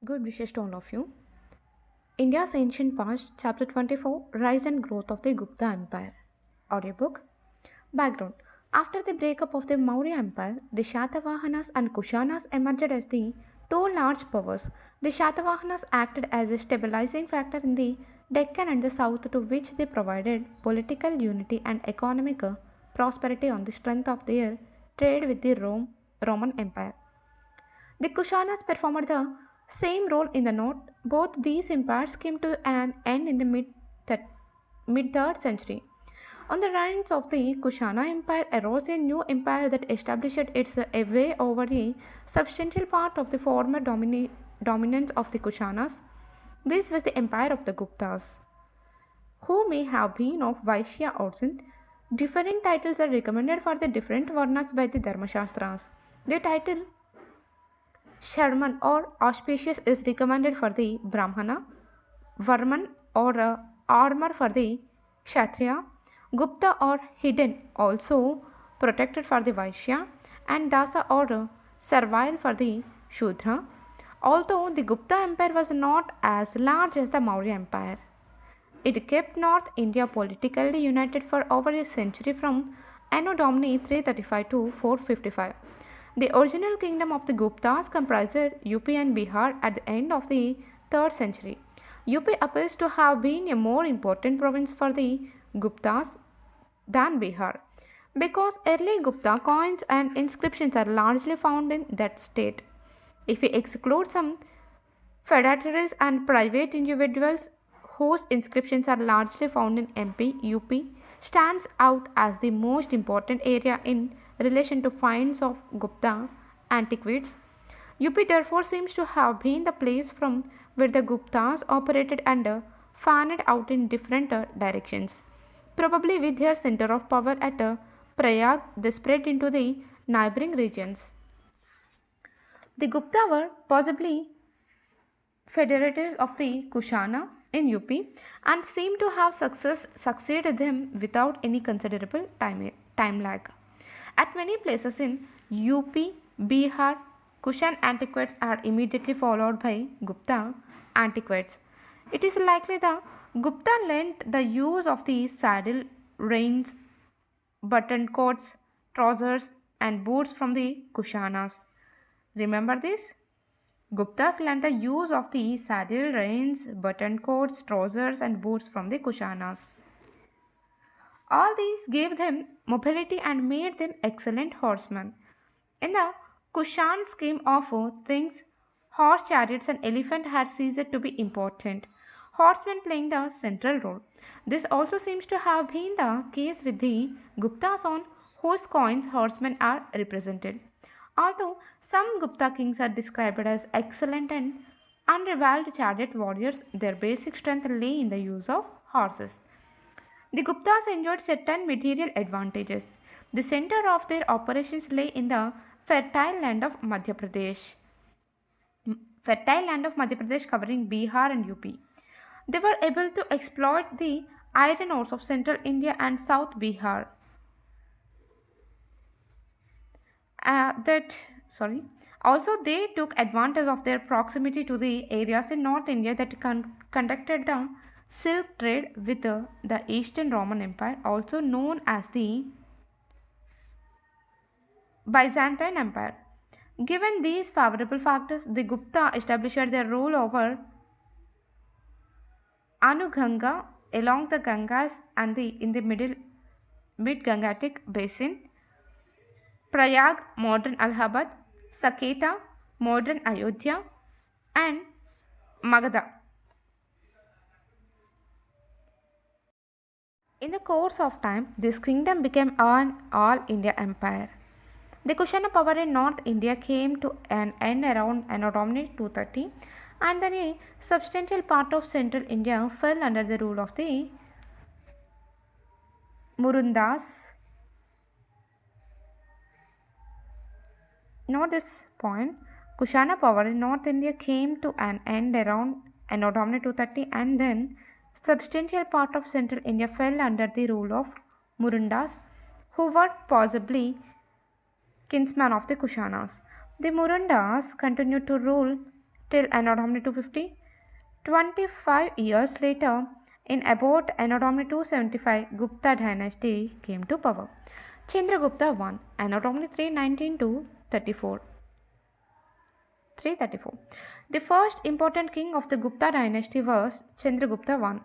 Good wishes to all of you. India's Ancient Past, Chapter 24, Rise and Growth of the Gupta Empire. Audiobook. Background. After the breakup of the Maurya Empire, the Shatavahanas and Kushanas emerged as the two large powers. The Shatavahanas acted as a stabilizing factor in the Deccan and the south, to which they provided political unity and economic prosperity on the strength of their trade with the Roman Empire. The Kushanas performed the same role in the north. Both these empires came to an end in the mid 3rd century. On the ruins of the Kushana Empire arose a new empire that established its way over a substantial part of the former dominance of the Kushanas. This was the empire of the Guptas, who may have been of Vaishya origin. Different titles are recommended for the different Varnas by the Dharmashastras. The title Sharman or auspicious is recommended for the Brahmana, Varman or armor for the Kshatriya, Gupta or hidden also protected for the Vaishya, and Dasa or servile for the Shudra. Although the Gupta Empire was not as large as the Maurya Empire, it kept North India politically united for over a century from Anno Domini 335 to 455. The original kingdom of the Guptas comprised UP and Bihar at the end of the 3rd century. UP appears to have been a more important province for the Guptas than Bihar, because early Gupta coins and inscriptions are largely found in that state. If we exclude some feudatories and private individuals whose inscriptions are largely found in MP, UP stands out as the most important area in relation to finds of Gupta antiquities. UP therefore seems to have been the place from where the Guptas operated and fanned out in different directions. Probably with their center of power at Prayag, they spread into the neighboring regions. The Gupta were possibly federators of the Kushana in UP and seem to have succeeded them without any considerable time lag. At many places in UP, Bihar, Kushan antiquities are immediately followed by Gupta antiquities. It is likely the Gupta lent the use of the saddle, reins, button coats, trousers, and boots from the Kushanas. Remember this? Guptas lent the use of the saddle, reins, button coats, trousers, and boots from the Kushanas. All these gave them mobility and made them excellent horsemen. In the Kushan scheme of things, horse chariots and elephant had ceased to be important, horsemen playing the central role. This also seems to have been the case with the Guptas on whose coins horsemen are represented. Although some Gupta kings are described as excellent and unrivaled chariot warriors, their basic strength lay in the use of horses. The Guptas enjoyed certain material advantages. The center of their operations lay in the fertile land of Madhya Pradesh. Covering Bihar and UP. They were able to exploit the iron ores of central India and South Bihar. Also, they took advantage of their proximity to the areas in North India that conducted the silk trade with the Eastern Roman Empire, also known as the Byzantine Empire. Given these favorable factors, the Gupta established their rule over Anuganga along the Gangas and in the mid-Gangatic basin, Prayag, modern Allahabad, Saketa, modern Ayodhya, and Magadha. In the course of time, this kingdom became an all-India empire. The Kushana power in North India came to an end around Anno Domini 230, and then a substantial part of central India fell under the rule of the Murundas. Note this point. Kushana power in North India came to an end around Anno Domini 230, and then substantial part of central India fell under the rule of Murundas, who were possibly kinsmen of the Kushanas. The Murundas continued to rule till Anno Domini 250. 25 years later, in about Anno Domini 275, Gupta dynasty came to power. Chandragupta I, Anno Domini 319 to 34. 334. The first important king of the Gupta dynasty was Chandragupta I.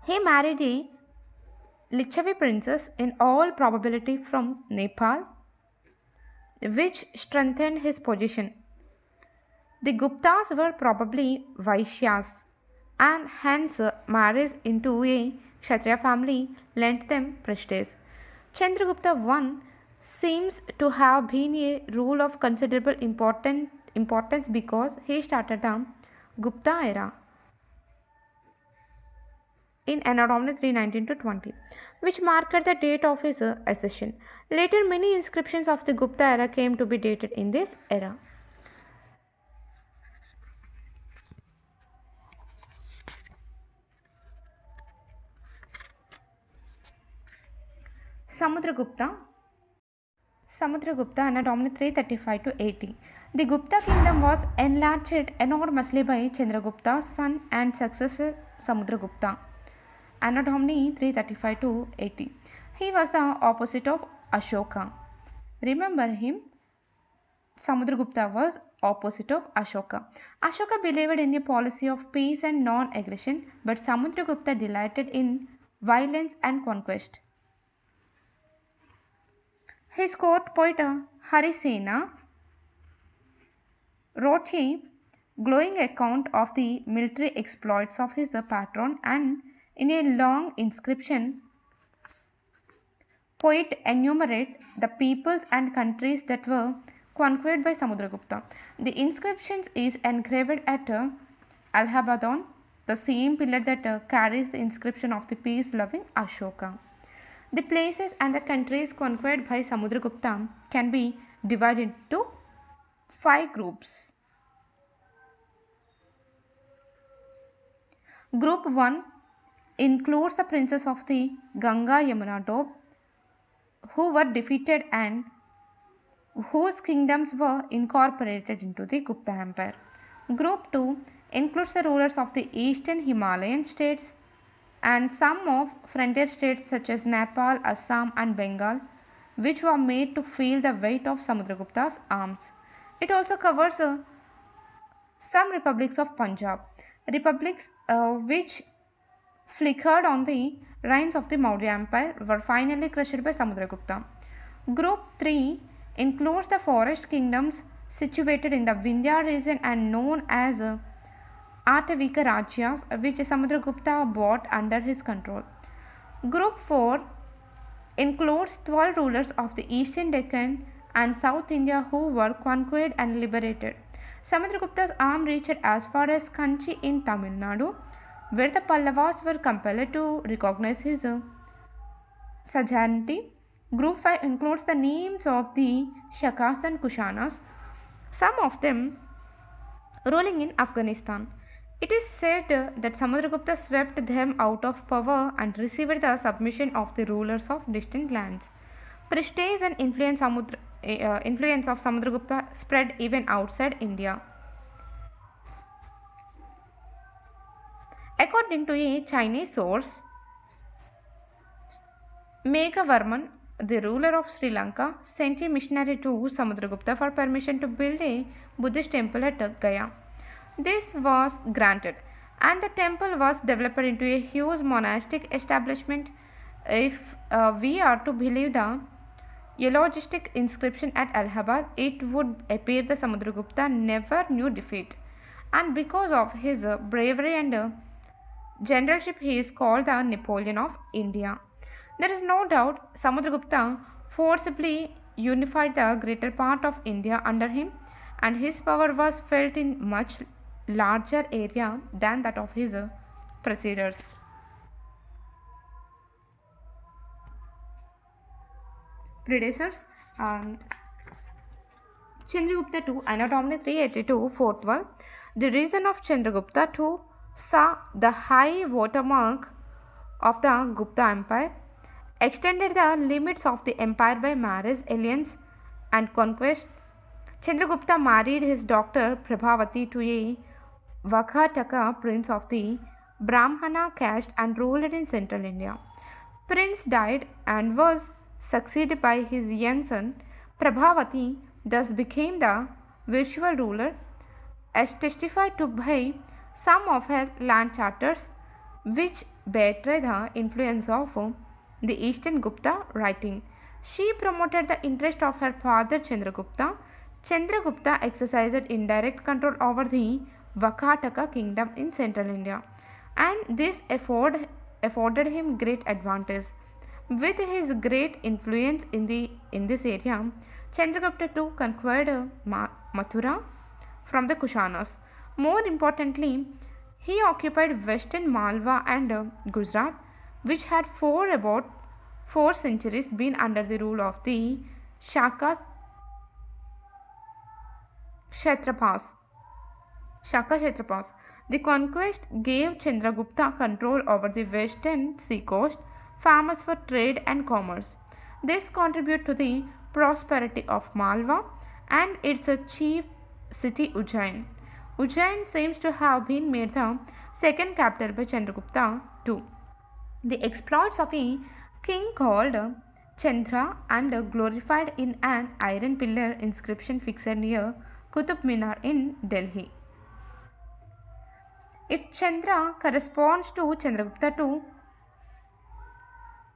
He married a Lichavi princess in all probability from Nepal, which strengthened his position. The Guptas were probably Vaishyas, and hence marriage into a Kshatriya family lent them prestige. Chandragupta I seems to have been a rule of considerable importance because he started the Gupta era in Anno Domini 319 to 20, which marked the date of his accession. Later, many inscriptions of the Gupta era came to be dated in this era. Samudragupta Anno Domini 335 to 80. The Gupta kingdom was enlarged enormously by Chandragupta's son and successor Samudragupta. Anno Domini 335 to 80. He was the opposite of Ashoka. Remember him? Samudragupta was opposite of Ashoka. Ashoka believed in a policy of peace and non-aggression, but Samudragupta delighted in violence and conquest. His court poet Harisena wrote a glowing account of the military exploits of his patron, and in a long inscription, poet enumerate the peoples and countries that were conquered by Samudragupta. The inscription is engraved at Allahabad, the same pillar that carries the inscription of the peace-loving Ashoka. The places and the countries conquered by Samudragupta can be divided into 5 groups. Group 1 includes the princes of the Ganga Yamuna Doab who were defeated and whose kingdoms were incorporated into the Gupta Empire. Group 2 includes the rulers of the eastern Himalayan states and some of frontier states such as Nepal, Assam and Bengal, which were made to feel the weight of Samudragupta's arms. It also covers some republics of Punjab, republics which flickered on the reigns of the Maurya Empire were finally crushed by Samudragupta. Group 3 includes the forest kingdoms situated in the Vindhya region and known as Atavika Rajyas, which Samudragupta brought under his control. Group 4 includes 12 rulers of the eastern Deccan and South India who were conquered and liberated. Samudragupta's arm reached as far as Kanchi in Tamil Nadu, where the Pallavas were compelled to recognize his sovereignty. Group 5 includes the names of the Shakas and Kushanas, some of them ruling in Afghanistan. It is said that Samudragupta swept them out of power and received the submission of the rulers of distant lands. Prestige and influence of Samudragupta spread even outside India. According to a Chinese source, Meghavarman, the ruler of Sri Lanka, sent a missionary to Samudragupta for permission to build a Buddhist temple at Gaya. This was granted, and the temple was developed into a huge monastic establishment. If we are to believe the eulogistic inscription at Allahabad, it would appear that Samudragupta never knew defeat, and because of his bravery and generalship, he is called the Napoleon of India. There is no doubt Samudragupta forcibly unified the greater part of India under him, and his power was felt in much larger area than that of his predecessors. Chandragupta II, Anno Domini 382, 412. The reign of Chandragupta II saw the high watermark of the Gupta Empire, extended the limits of the empire by marriage alliance and conquest, Chandragupta married his daughter Prabhavati to a Vakhataka prince of the Brahmana caste and ruled in central India. Prince died and was succeeded by his young son Prabhavati, thus became the virtual ruler, as testified to by some of her land charters, which betray the influence of the Eastern Gupta writing. She promoted the interest of her father Chandragupta. Chandragupta exercised indirect control over the Vakataka kingdom in central India, and this afforded him great advantage. With his great influence in this area, Chandragupta too conquered Mathura from the Kushanas. More importantly, he occupied western Malwa and Gujarat, which had for about 4 centuries been under the rule of the Shakas Kshatrapas. Shaka Kshatrapas. The conquest gave Chandragupta control over the western seacoast, famous for trade and commerce. This contributed to the prosperity of Malwa and its chief city Ujjain. Ujjain seems to have been made the second capital by Chandragupta too. The exploits of a king called Chandra and glorified in an iron pillar inscription fixed near Qutub Minar in Delhi. If Chandra corresponds to Chandragupta too,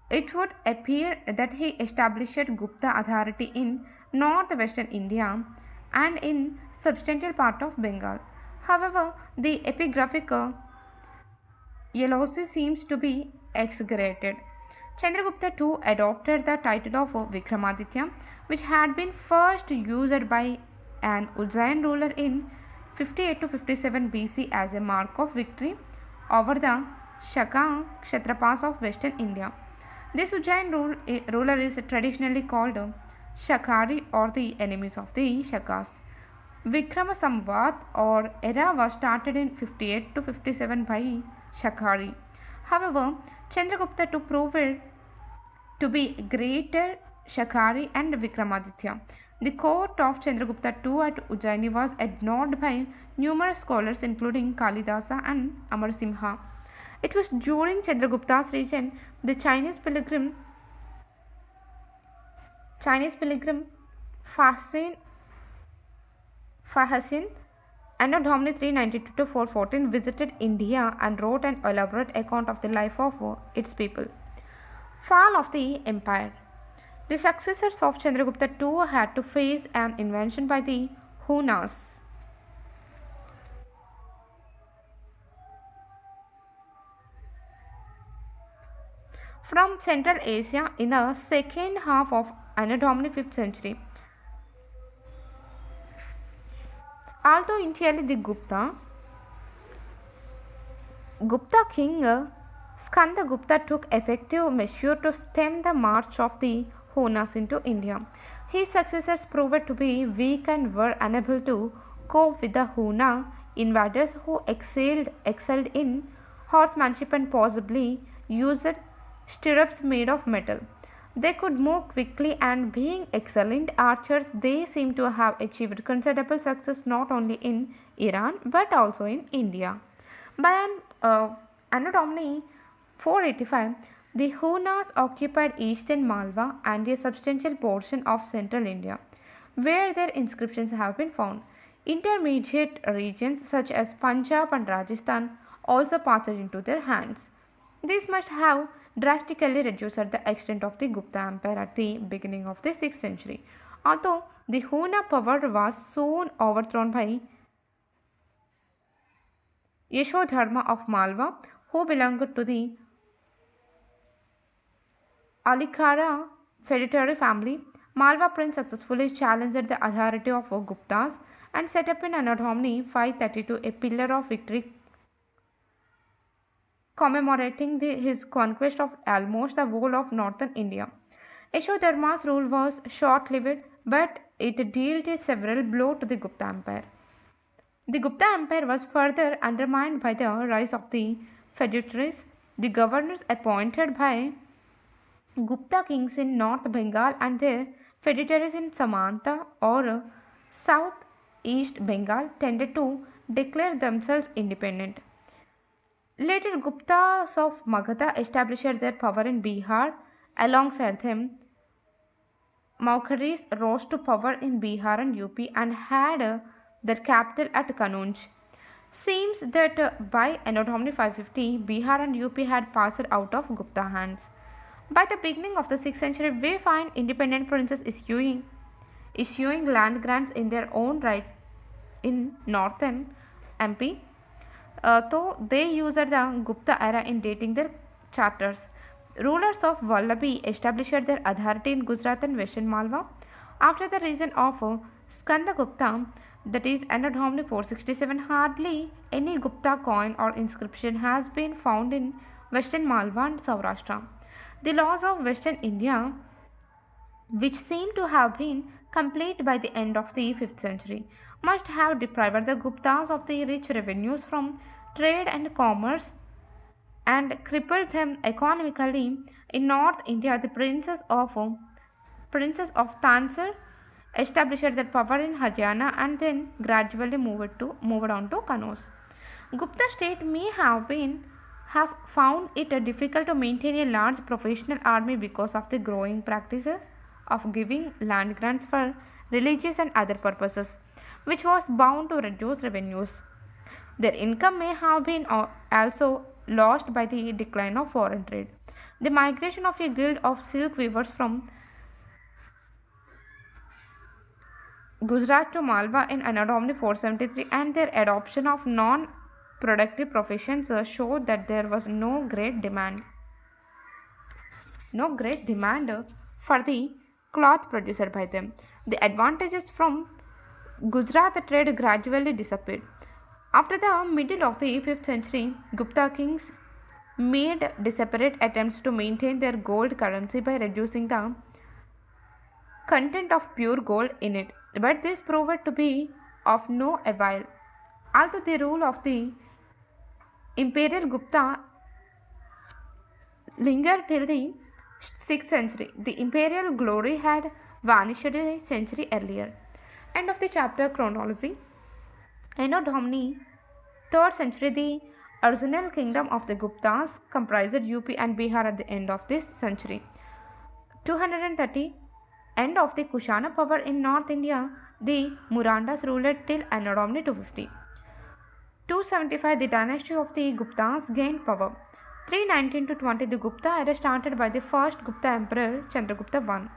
it would appear that he established Gupta authority in northwestern India and in substantial part of Bengal. However, the epigraphic Yelosi seems to be exaggerated. Chandragupta too adopted the title of Vikramaditya, which had been first used by an Ujjain ruler in 58 to 57 BC as a mark of victory over the Shaka Kshatrapas of western India. This Ujjain ruler is traditionally called Shakari or the enemies of the Shakas. Vikrama Samvat or era was started in 58 to 57 by Shakari. However, Chandragupta too proved to be greater Shakari and Vikramaditya. The court of Chandragupta II at Ujjaini was adorned by numerous scholars including Kalidasa and Amarsimha. It was during Chandragupta's reign the Chinese pilgrim Fahasin Anno Domini 392 to 414 visited India and wrote an elaborate account of the life of its people. Fall of the empire. The successors of Chandragupta II had to face an invasion by the Hunas. From Central Asia in the second half of Anno Domini 5th century. Although initially the Gupta king Skanda Gupta took effective measure to stem the march of the Hunas into India. His successors proved to be weak and were unable to cope with the Huna invaders who excelled in horsemanship and possibly used stirrups made of metal. They could move quickly and being excellent archers, they seem to have achieved considerable success not only in Iran but also in India. By Anno Domini 485, the Hunas occupied eastern Malwa and a substantial portion of central India, where their inscriptions have been found. Intermediate regions such as Punjab and Rajasthan also passed into their hands. This must have drastically reduced the extent of the Gupta Empire at the beginning of the 6th century. Although the Huna power was soon overthrown by Yashodharma of Malwa, who belonged to the Alikara feudatory family. Malwa prince successfully challenged the authority of Guptas and set up in Anno Domini 532 a pillar of victory commemorating his conquest of almost the whole of northern India. Yashodharma's rule was short-lived, but it dealt a several blow to the Gupta Empire. The Gupta Empire was further undermined by the rise of the feudatories, the governors appointed by Gupta kings in North Bengal and their Feudatories in Samanta or southeast Bengal tended to declare themselves independent. Later, Guptas of Magadha established their power in Bihar. Alongside them, Maukharis rose to power in Bihar and UP and had their capital at Kanauj. Seems that by Anno Domini 550, Bihar and UP had passed out of Gupta hands. By the beginning of the 6th century, we find independent princes issuing land grants in their own right in northern MP, though they used the Gupta era in dating their charters. Rulers of Vallabhi established their authority in Gujarat and Western Malwa. After the region of Skandagupta, that is Anno Domini 467, hardly any Gupta coin or inscription has been found in Western Malwa and Saurashtra. The laws of Western India, which seem to have been complete by the end of the 5th century, must have deprived the Guptas of the rich revenues from trade and commerce and crippled them economically. In North India, the princes of Tansar established their power in Haryana and then gradually moved on to Kanauj. Gupta state may have found it difficult to maintain a large professional army because of the growing practices of giving land grants for religious and other purposes, which was bound to reduce revenues. Their income may have been also lost by the decline of foreign trade. The migration of a guild of silk weavers from Gujarat to Malwa in Anno Domini 473 and their adoption of non-productive professions showed that there was no great demand for the cloth produced by them. The advantages from Gujarat trade gradually disappeared. After the middle of the 5th century, Gupta kings made desperate attempts to maintain their gold currency by reducing the content of pure gold in it, but this proved to be of no avail. Although the rule of the imperial Gupta lingered till the 6th century, the imperial glory had vanished a century earlier. End of the chapter chronology. Anno Domini 3rd century, the original kingdom of the Guptas comprised UP and Bihar at the end of this century. 230, end of the Kushana power in North India, the Murandas ruled till Anno Domini 250. 275, the dynasty of the Guptas gained power. 319 to 20, the Gupta era started by the first Gupta emperor Chandragupta I.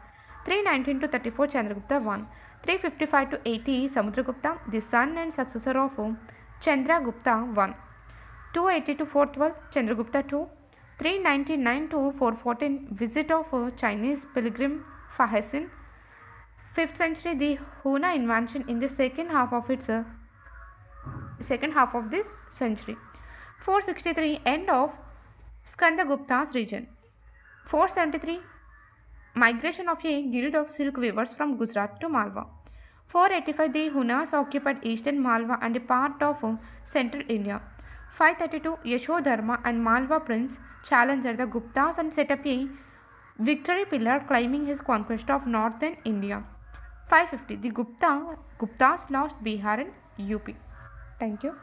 319 to 34, Chandragupta I. 355 to 80, Samudragupta, the son and successor of Chandragupta I. 280 to 412, Chandragupta II. 399 to 414, visit of Chinese pilgrim Fahesin. 5th century, the Huna invention in the second half of this century. 463, end of Skandagupta's region. 473, migration of a guild of silk weavers from Gujarat to Malwa. 485, the Hunas occupied eastern Malwa and a part of central India. 532, Yashodharma and Malwa prince challenged the Guptas and set up a victory pillar claiming his conquest of northern India. 550, the Guptas lost Bihar and UP. Thank you.